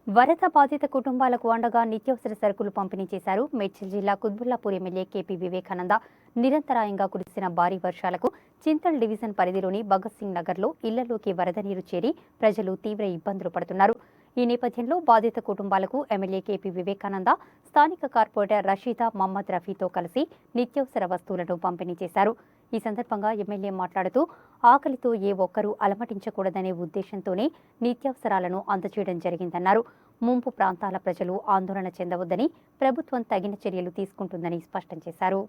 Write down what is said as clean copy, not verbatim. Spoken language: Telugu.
వరద బాధిత కుటుంబాలకు అండగా నిత్యావసర సరుకులు పంపిణీ చేశారు. మేడ్చల్ జిల్లా కుత్బుల్లాపూర్ ఎమ్మెల్యే AP వివేకానంద. నిరంతరాయంగా కురిసిన భారీ వర్షాలకు చింతల్ డివిజన్ పరిధిలోని భగత్ సింగ్ నగర్లో ఇళ్లలోకి వరద నీరు చేరి ప్రజలు తీవ్ర ఇబ్బందులు పడుతున్నారు. ఈ నేపథ్యంలో బాధిత కుటుంబాలకు ఎమ్మెల్యే AP వివేకానంద స్థానిక కార్పొరేటర్ రషీదా మహమ్మద్ రఫీతో కలిసి నిత్యావసర వస్తువులను పంపిణీ చేశారు. ఈ సందర్భంగా ఎమ్మెల్యే మాట్లాడుతూ ఆకలితో ఏ ఒక్కరూ అలమటించకూడదనే ఉద్దేశంతోనే నిత్యావసరాలను అందజేయడం జరిగిందన్నారు. ముంపు ప్రాంతాల ప్రజలు ఆందోళన చెందవద్దని ప్రభుత్వం తగిన చర్యలు తీసుకుంటుందని స్పష్టం చేశారు.